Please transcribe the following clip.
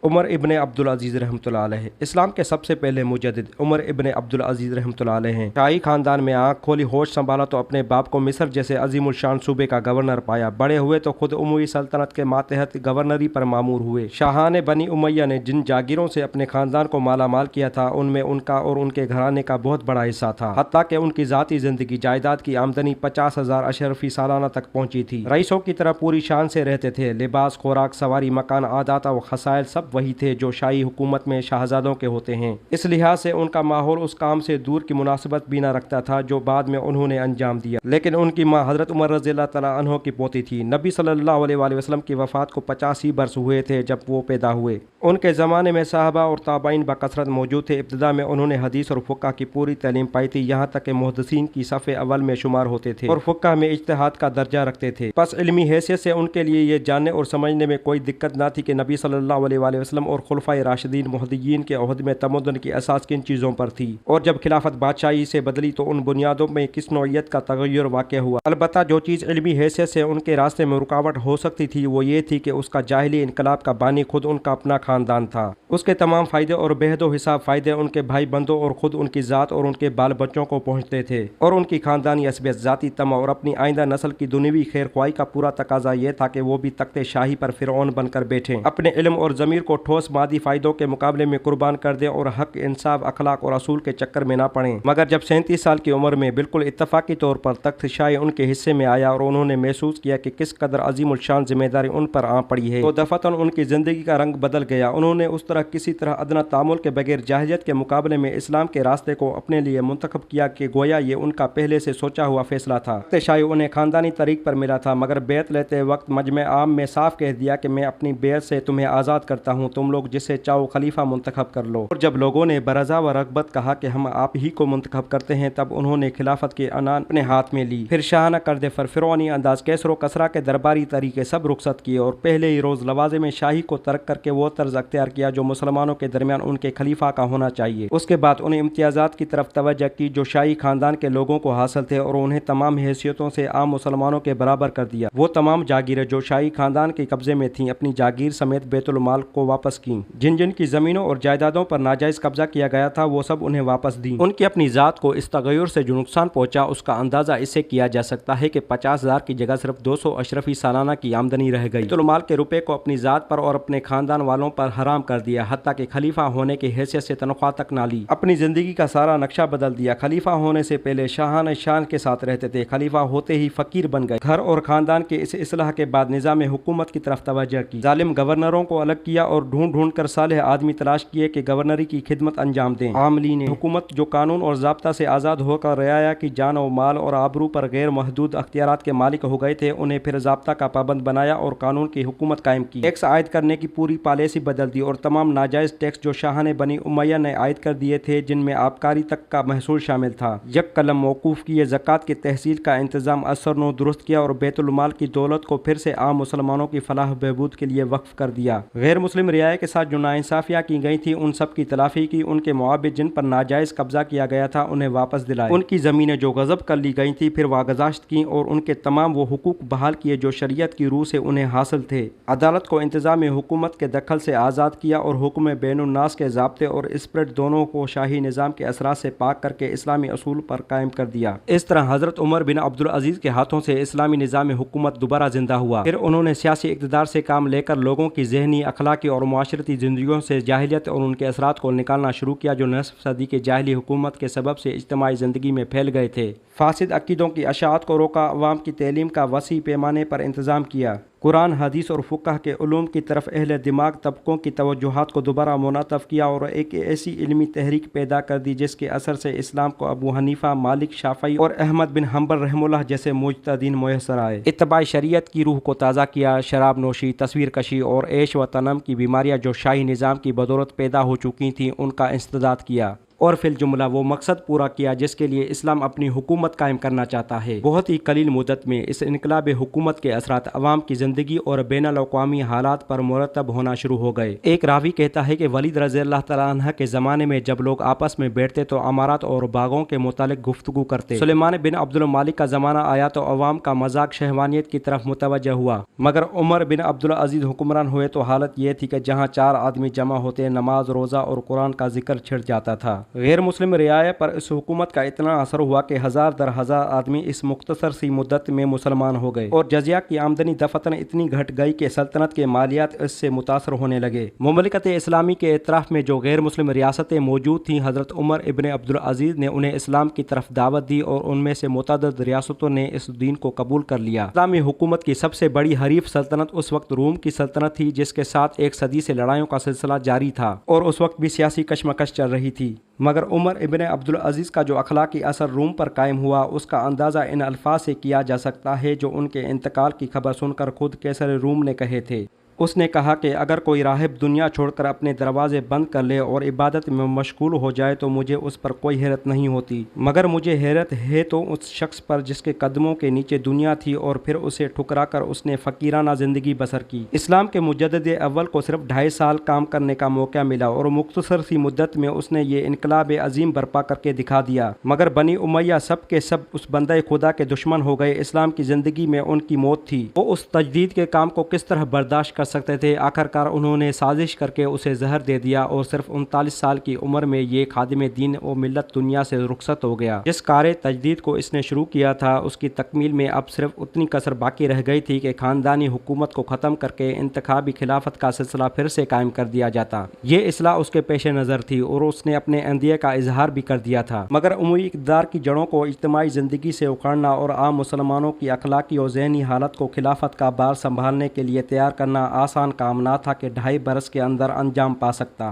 عمر ابن عبدالعزیز رحمۃ اللہ علیہ اسلام کے سب سے پہلے مجدد عمر ابن عبدالعزیز رحمۃ اللہ علیہ ہیں۔ شاہی خاندان میں آنکھ کھولی، ہوش سنبھالا تو اپنے باپ کو مصر جیسے عظیم الشان صوبے کا گورنر پایا۔ بڑے ہوئے تو خود اموی سلطنت کے ماتحت گورنری پر مامور ہوئے۔ شاہان بنی امیہ نے جن جاگیروں سے اپنے خاندان کو مالا مال کیا تھا ان میں ان کا اور ان کے گھرانے کا بہت بڑا حصہ تھا، حتیٰ کہ ان کی ذاتی زندگی جائیداد کی آمدنی 50,000 اشرفی سالانہ تک پہنچی تھی۔ رئیسوں کی طرح پوری شان سے رہتے تھے، لباس، خوراک، سواری، مکان، عادات و خصائل سب وہی تھے جو شاہی حکومت میں شاہزادوں کے ہوتے ہیں۔ اس لحاظ سے ان کا ماحول اس کام سے دور کی مناسبت بھی نہ رکھتا تھا جو بعد میں انہوں نے انجام دیا۔ لیکن ان کی ماں حضرت عمر رضی اللہ تعالیٰ عنہ کی پوتی تھی۔ نبی صلی اللہ علیہ وآلہ وسلم کی وفات کو 50 ہی برس ہوئے تھے جب وہ پیدا ہوئے۔ ان کے زمانے میں صحابہ اور تابعین بکثرت موجود تھے۔ ابتدا میں انہوں نے حدیث اور فقہ کی پوری تعلیم پائی تھی، یہاں تک کہ محدثین کی صف اول میں شمار ہوتے تھے اور فقہ میں اجتہاد کا درجہ رکھتے تھے۔ پس علمی حیثیت سے ان کے لیے یہ جاننے اور سمجھنے میں کوئی دقت نہ تھی کہ نبی صلی اللہ علیہ وآلہ وسلم اور خلفائے راشدین مہدیین کے عہد میں تمدن کی اساس کن چیزوں پر تھی، اور جب خلافت بادشاہی سے بدلی تو ان بنیادوں میں کس نوعیت کا تغیر واقع ہوا۔ البتہ جو چیز علمی حیثیت سے ان کے راستے میں رکاوٹ ہو سکتی تھی وہ یہ تھی کہ اس کا جاہلی انقلاب کا بانی خود ان کا اپنا خاندان تھا۔ اس کے تمام فائدے اور بحد و حساب فائدے ان کے بھائی بندوں اور خود ان کی ذات اور ان کے بال بچوں کو پہنچتے تھے، اور ان کی خاندانی عصبیت، ذاتی طمع اور اپنی آئندہ نسل کی دنیوی خیر خواہی کا پورا تقاضا یہ تھا کہ وہ بھی تخت شاہی پر فرعون بن کر بیٹھیں، اپنے علم اور ضمیر کو ٹھوس مادی فائدوں کے مقابلے میں قربان کر دیں اور حق، انصاف، اخلاق اور اصول کے چکر میں نہ پڑیں۔ مگر جب 37 سال کی عمر میں بالکل اتفاقی طور پر تخت شاہی ان کے حصے میں آیا اور انہوں نے محسوس کیا کہ کس قدر عظیم الشان ذمہ داری ان پر آ پڑی ہے، تو دفعتاً ان کی زندگی کا رنگ بدل گیا۔ انہوں نے اس طرح کسی طرح ادنیٰ تعامل کے بغیر جاہلیت کے مقابلے میں اسلام کے راستے کو اپنے لیے منتخب کیا کہ گویا یہ ان کا پہلے سے سوچا ہوا فیصلہ تھا۔ تخت شاہی انہیں خاندانی طریق پر ملا تھا، مگر بیعت لیتے وقت مجمع عام میں صاف کہہ دیا کہ میں اپنی بیعت سے تمہیں آزاد کرتا ہوں، تم لوگ جسے چاہو خلیفہ منتخب کر لو۔ اور جب لوگوں نے برضا و رغبت کہا کہ ہم آپ ہی کو منتخب کرتے ہیں، تب انہوں نے خلافت کی عنان اپنے ہاتھ میں لی۔ پھر شاہانہ کردے فرعونی انداز، کیسر و کسرا کے درباری طریقے سب رخصت کیے اور پہلے ہی روز لوازم شاہی کو ترک کر کے وہ طرز اختیار کیا جو مسلمانوں کے درمیان ان کے خلیفہ کا ہونا چاہیے۔ اس کے بعد انہیں امتیازات کی طرف توجہ کی جو شاہی خاندان کے لوگوں کو حاصل تھے اور انہیں تمام حیثیتوں سے عام مسلمانوں کے برابر کر دیا۔ وہ تمام جاگیریں جو شاہی خاندان کے قبضے میں تھیں اپنی جاگیر سمیت بیت المال کو واپس کیں۔ جن کی زمینوں اور جائیدادوں پر ناجائز قبضہ کیا گیا تھا وہ سب انہیں واپس دیں۔ ان کی اپنی ذات کو اس تغیر سے جو نقصان پہنچا اس کا اندازہ اس سے کیا جا سکتا ہے کہ 50,000 کی جگہ صرف 200 اشرفی سالانہ کی آمدنی رہ گئی۔ بیت المال کے روپے کو اپنی ذات پر اور اپنے خاندان والوں پر حرام کر دیا، حتیٰ کہ خلیفہ ہونے کی حیثیت سے تنخواہ تک نہ لی۔ اپنی زندگی کا سارا نقشہ بدل دیا۔ خلیفہ ہونے سے پہلے شاہانہ شان کے ساتھ رہتے تھے، خلیفہ ہوتے ہی فقیر بن گئے۔ گھر اور خاندان کے اس اصلاح کے بعد نظام حکومت کی طرف توجہ کی، ظالم گورنروں کو الگ کیا اور ڈھونڈ ڈھونڈ کر صالح آدمی تلاش کیے کہ گورنری کی خدمت انجام دیں۔ عاملین حکومت جو قانون اور ضابطہ سے آزاد ہو کر رعایا کی جان و مال اور آبرو پر غیر محدود اختیارات کے مالک ہو گئے تھے، انہیں پھر ضابطہ کا پابند بنایا اور قانون کی حکومت قائم کی۔ ٹیکس عائد کرنے کی پوری پالیسی بدل دی اور تمام ناجائز ٹیکس جو شاہان بنی امیہ نے عائد کر دیے تھے، جن میں آبکاری تک کا محصول شامل تھا، یک قلم موقوف کیے۔ زکوٰۃ کی تحصیل کا انتظام اثر نو درست کیا اور بیت المال کی دولت کو پھر سے عام مسلمانوں کی فلاح و بہبود کے لیے وقف کر دیا۔ غیر مسلم رعایا کے ساتھ جو ناانصافیاں کی گئی تھیں ان سب کی تلافی کی۔ ان کے معاوضے جن پر ناجائز قبضہ کیا گیا تھا انہیں واپس دلائے۔ ان کی زمینیں جو غصب کر لی گئی تھیں پھر واگزاشت کیں اور ان کے تمام وہ حقوق بحال کیے جو شریعت کی روح سے انہیں حاصل تھے۔ عدالت کو انتظام حکومت کے دخل سے آزاد کیا اور حکم بین الناس کے ضابطے اور اسپرٹ دونوں کو شاہی نظام کے اثرات سے پاک کر کے اسلامی اصول پر قائم کر دیا۔ اس طرح حضرت عمر بن عبدالعزیز کے ہاتھوں سے اسلامی نظام حکومت دوبارہ زندہ ہوا۔ پھر انہوں نے سیاسی اقتدار سے کام لے کر لوگوں کی ذہنی، اخلاقی اور معاشرتی زندگیوں سے جاہلیت اور ان کے اثرات کو نکالنا شروع کیا جو نصف صدی کے جاہلی حکومت کے سبب سے اجتماعی زندگی میں پھیل گئے تھے۔ فاسد عقیدوں کی اشاعت کو روکا، عوام کی تعلیم کا وسیع پیمانے پر انتظام کیا، قرآن، حدیث اور فقہ کے علوم کی طرف اہل دماغ طبقوں کی توجہات کو دوبارہ منعطف کیا اور ایک ایسی علمی تحریک پیدا کر دی جس کے اثر سے اسلام کو ابو حنیفہ، مالک، شافعی اور احمد بن حنبل رحمہ اللہ جیسے مجتہدین میسر آئے۔ اتباع شریعت کی روح کو تازہ کیا۔ شراب نوشی، تصویر کشی اور عیش و تنم کی بیماریاں جو شاہی نظام کی بدولت پیدا ہو چکی تھیں ان کا انسداد کیا۔ اور فی الجملہ وہ مقصد پورا کیا جس کے لیے اسلام اپنی حکومت قائم کرنا چاہتا ہے۔ بہت ہی قلیل مدت میں اس انقلاب حکومت کے اثرات عوام کی زندگی اور بین الاقوامی حالات پر مرتب ہونا شروع ہو گئے۔ ایک راوی کہتا ہے کہ ولید رضی اللہ تعالیٰ عنہ کے زمانے میں جب لوگ آپس میں بیٹھتے تو امارات اور باغوں کے متعلق گفتگو کرتے۔ سلیمان بن عبد المالک کا زمانہ آیا تو عوام کا مذاق شہوانیت کی طرف متوجہ ہوا، مگر عمر بن عبد العزیز حکمران ہوئے تو حالت یہ تھی کہ جہاں 4 آدمی جمع ہوتے نماز، روزہ اور قرآن کا ذکر چھڑ جاتا تھا۔ غیر مسلم رعایا پر اس حکومت کا اتنا اثر ہوا کہ ہزار در ہزار آدمی اس مختصر سی مدت میں مسلمان ہو گئے، اور جزیہ کی آمدنی دفعتاً اتنی گھٹ گئی کہ سلطنت کے مالیات اس سے متاثر ہونے لگے۔ مملکت اسلامی کے اطراف میں جو غیر مسلم ریاستیں موجود تھیں، حضرت عمر ابن عبد العزیز نے انہیں اسلام کی طرف دعوت دی اور ان میں سے متعدد ریاستوں نے اس دین کو قبول کر لیا۔ اسلامی حکومت کی سب سے بڑی حریف سلطنت اس وقت روم کی سلطنت تھی، جس کے ساتھ 1 صدی سے لڑائیوں کا سلسلہ جاری تھا اور اس وقت بھی سیاسی کشمکش چل رہی تھی۔ مگر عمر ابن عبد العزیز کا جو اخلاقی اثر روم پر قائم ہوا، اس کا اندازہ ان الفاظ سے کیا جا سکتا ہے جو ان کے انتقال کی خبر سن کر خود قیصر روم نے کہے تھے۔ اس نے کہا کہ اگر کوئی راہب دنیا چھوڑ کر اپنے دروازے بند کر لے اور عبادت میں مشغول ہو جائے تو مجھے اس پر کوئی حیرت نہیں ہوتی، مگر مجھے حیرت ہے تو اس شخص پر جس کے قدموں کے نیچے دنیا تھی اور پھر اسے ٹھکرا کر اس نے فقیرانہ زندگی بسر کی۔ اسلام کے مجدد اول کو صرف 2.5 سال کام کرنے کا موقع ملا اور مختصر سی مدت میں اس نے یہ انقلاب عظیم برپا کر کے دکھا دیا، مگر بنی امیہ سب کے سب اس بندہ خدا کے دشمن ہو گئے۔ اسلام کی زندگی میں ان کی موت تھی، وہ اس تجدید کے کام کو کس طرح برداشت کر سکتے تھے؟ آخرکار انہوں نے سازش کر کے اسے زہر دے دیا اور صرف 39 سال کی عمر میں یہ خادم دین و ملت دنیا سے رخصت ہو گیا۔ جس کار تجدید کو اس نے شروع کیا تھا، اس کی تکمیل میں اب صرف اتنی کسر باقی رہ گئی تھی کہ خاندانی حکومت کو ختم کر کے انتخابی خلافت کا سلسلہ پھر سے قائم کر دیا جاتا۔ یہ اصلاح اس کے پیش نظر تھی اور اس نے اپنے اندیے کا اظہار بھی کر دیا تھا، مگر عمومی اقتدار کی جڑوں کو اجتماعی زندگی سے اکھاڑنا اور عام مسلمانوں کی اخلاقی اور ذہنی حالت کو خلافت کا بار سنبھالنے کے لیے تیار کرنا آسان کام نہ تھا کہ 2.5 برس کے اندر انجام پا سکتا۔